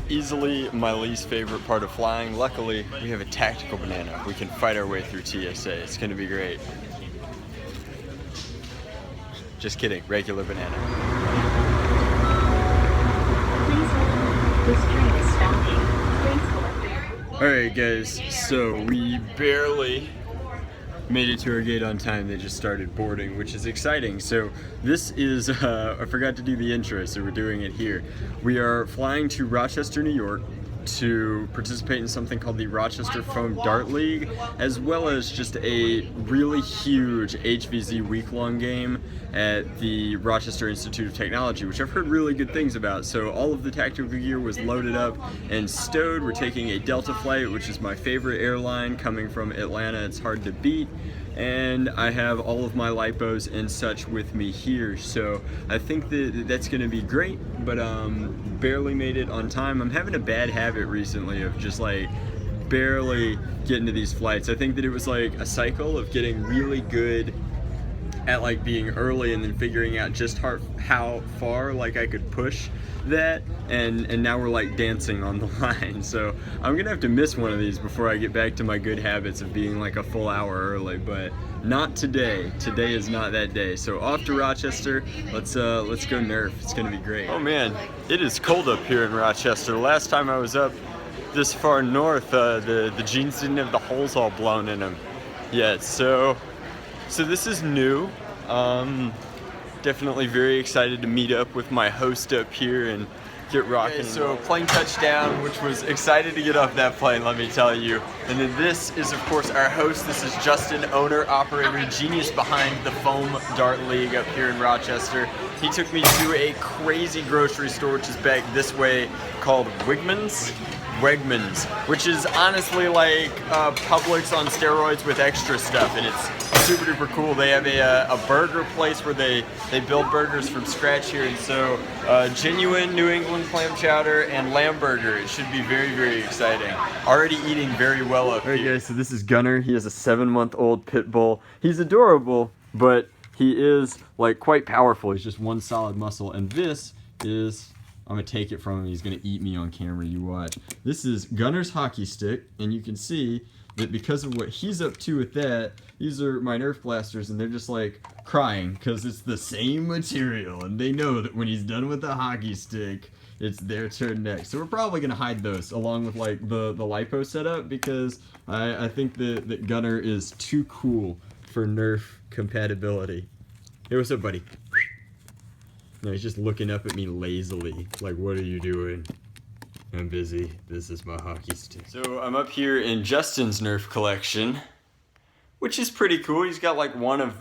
easily my least favorite part of flying. Luckily, we have a tactical banana. We can fight our way through TSA. It's gonna be great. Just kidding, regular banana. This train is stopping. Train selected. Alright guys, so we barely made it to our gate on time. They just started boarding, which is exciting. So this is, I forgot to do the intro, so we're doing it here. We are flying to Rochester, New York to participate in something called the Rochester Foam Dart League, as well as just a really huge HVZ week-long game at the Rochester Institute of Technology, which I've heard really good things about. So all of the tactical gear was loaded up and stowed. We're taking a Delta flight, which is my favorite airline, coming from Atlanta. It's hard to beat. And I have all of my lipos and such with me here, so I think that that's going to be great, but barely made it on time. I'm having a bad habit recently of just like barely getting to these flights. I think that it was like a cycle of getting really good at like being early and then figuring out just how far like I could push that, and now we're like dancing on the line. So I'm gonna have to miss one of these before I get back to my good habits of being like a full hour early, but not today. Today is not that day. So off to Rochester. Let's go Nerf. It's gonna be great. Oh man, it is cold up here in Rochester. Last time I was up this far north, the jeans didn't have the holes all blown in them yet. So this is new. Definitely very excited to meet up with my host up here and get rocking. Okay, so plane touchdown, which was excited to get off that plane, let me tell you. And then this is of course our host. This is Justin, owner, operator, genius behind the Foam Dart League up here in Rochester. He took me to a crazy grocery store, which is back this way, called Wegmans, which is honestly like Publix on steroids with extra stuff, and it's super duper cool. They have a burger place where they build burgers from scratch here, and so genuine New England clam chowder and lamb burger. It should be very, very exciting. Already eating very well up here. Alright guys, so this is Gunner. He is a 7-month-old pit bull. He's adorable, but he is like quite powerful. He's just one solid muscle, and this is, I'm gonna take it from him. He's gonna eat me on camera, you watch. This is Gunner's hockey stick, and you can see that because of what he's up to with that, these are my Nerf blasters, and they're just like crying because it's the same material, and they know that when he's done with the hockey stick, it's their turn next. So we're probably gonna hide those along with like the lipo setup, because I think that Gunner is too cool for Nerf compatibility. Hey, what's up, buddy? No, he's just looking up at me lazily, like, what are you doing? I'm busy. This is my hockey stick. So I'm up here in Justin's Nerf collection, which is pretty cool. He's got like one of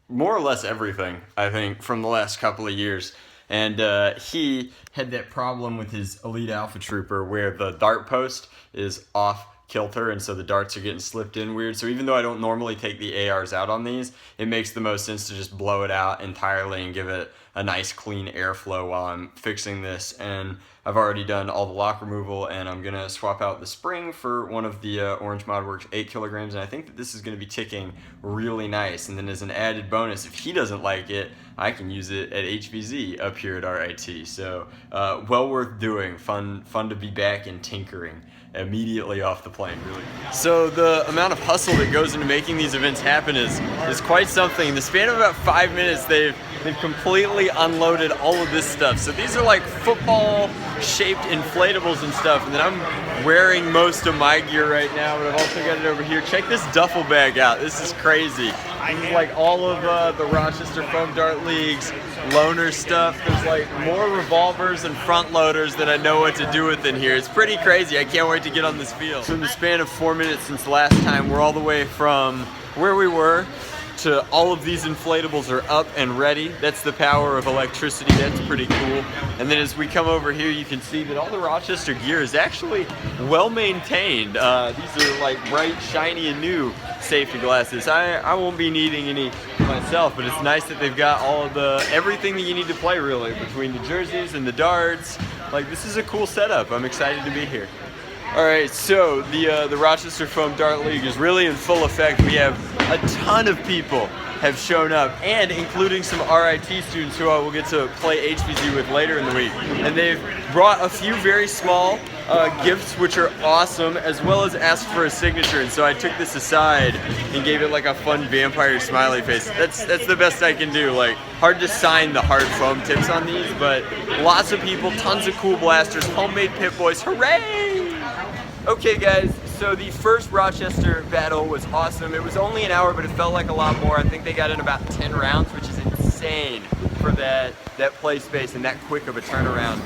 more or less everything, I think, from the last couple of years. And he had that problem with his Elite Alpha Trooper where the dart post is off kilter, and so the darts are getting slipped in weird. So even though I don't normally take the ARs out on these, it makes the most sense to just blow it out entirely and give it a nice clean airflow while I'm fixing this. And I've already done all the lock removal, and I'm gonna swap out the spring for one of the Orange ModWorks 8 kilograms, and I think that this is gonna be ticking really nice. And then as an added bonus, if he doesn't like it, I can use it at HVZ up here at RIT. So well worth doing. Fun to be back and tinkering immediately off the plane, really. So the amount of hustle that goes into making these events happen is quite something. In the span of about 5 minutes, they've completely unloaded all of this stuff. So these are like football-shaped inflatables and stuff, and then I'm wearing most of my gear right now, but I've also got it over here. Check this duffel bag out. This is crazy. This is like all of the Rochester Foam Dart League's loaner stuff. There's like more revolvers and front loaders than I know what to do with in here. It's pretty crazy. I can't wait to get on this field. So in the span of 4 minutes since last time, we're all the way from where we were to all of these inflatables are up and ready. That's the power of electricity. That's pretty cool. And then as we come over here, you can see that all the Rochester gear is actually well maintained. These are like bright, shiny, and new safety glasses. I won't be needing any myself, but it's nice that they've got all of everything that you need to play, really, between the jerseys and the darts. Like, this is a cool setup. I'm excited to be here. Alright, so the Rochester Foam Dart League is really in full effect. We have a ton of people have shown up, and including some RIT students who I will get to play HVZ with later in the week. And they've brought a few very small gifts, which are awesome, as well as asked for a signature. And so I took this aside and gave it like a fun vampire smiley face. That's the best I can do. Like, hard to sign the hard foam tips on these, but lots of people, tons of cool blasters, homemade Pit Boys, hooray! Okay guys, so the first Rochester battle was awesome. It was only an hour, but it felt like a lot more. I think they got in about 10 rounds, which is insane for that play space and that quick of a turnaround.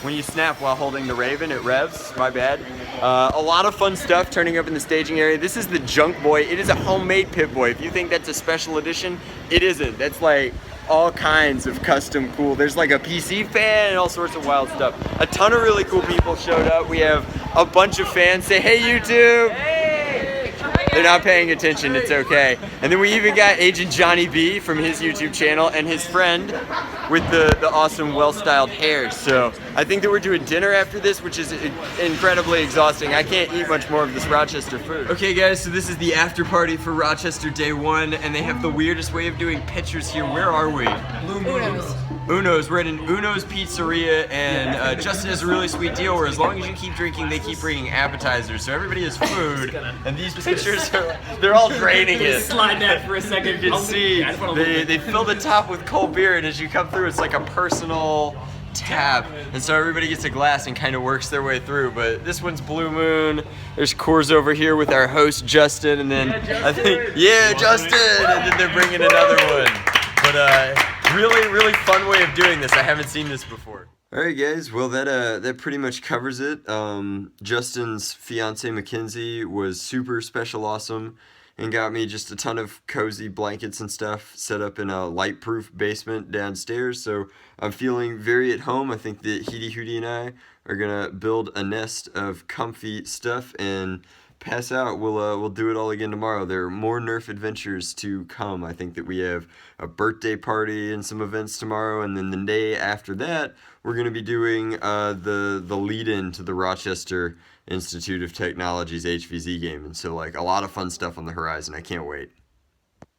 When you snap while holding the Raven, it revs, my bad. A lot of fun stuff turning up in the staging area. This is the Junk Boy. It is a homemade Pit Boy. If you think that's a special edition, it isn't. That's like all kinds of custom cool. There's like a PC fan and all sorts of wild stuff. A ton of really cool people showed up. We have a bunch of fans. Say hey YouTube! Hey! They're not paying attention, it's okay. And then we even got Agent Johnny B from his YouTube channel and his friend with the awesome well-styled hair. So I think that we're doing dinner after this, which is incredibly exhausting. I can't eat much more of this Rochester food. Okay guys, so this is the after party for Rochester day 1, and they have the weirdest way of doing pictures here. Where are we? Uno's. We're at an Uno's Pizzeria, and Justin has a really sweet deal where as long as you keep drinking, they keep bringing appetizers. So everybody has food, and these pictures they're all draining it. Slide that for a second. You can see they fill the top with cold beer, and as you come through, it's like a personal tap, and so everybody gets a glass and kind of works their way through. But this one's Blue Moon. There's Coors over here with our host Justin, and then I think Justin, and then they're bringing another one. But really fun way of doing this. I haven't seen this before. Alright guys, well that pretty much covers it. Justin's fiance Mackenzie was super special awesome and got me just a ton of cozy blankets and stuff set up in a light-proof basement downstairs, so I'm feeling very at home. I think that Heedy Hootie and I are gonna build a nest of comfy stuff and pass out. We'll do it all again tomorrow. There are more Nerf adventures to come. I think that we have a birthday party and some events tomorrow, and then the day after that, we're going to be doing the lead-in to the Rochester Institute of Technology's HVZ game. And so, like, a lot of fun stuff on the horizon. I can't wait.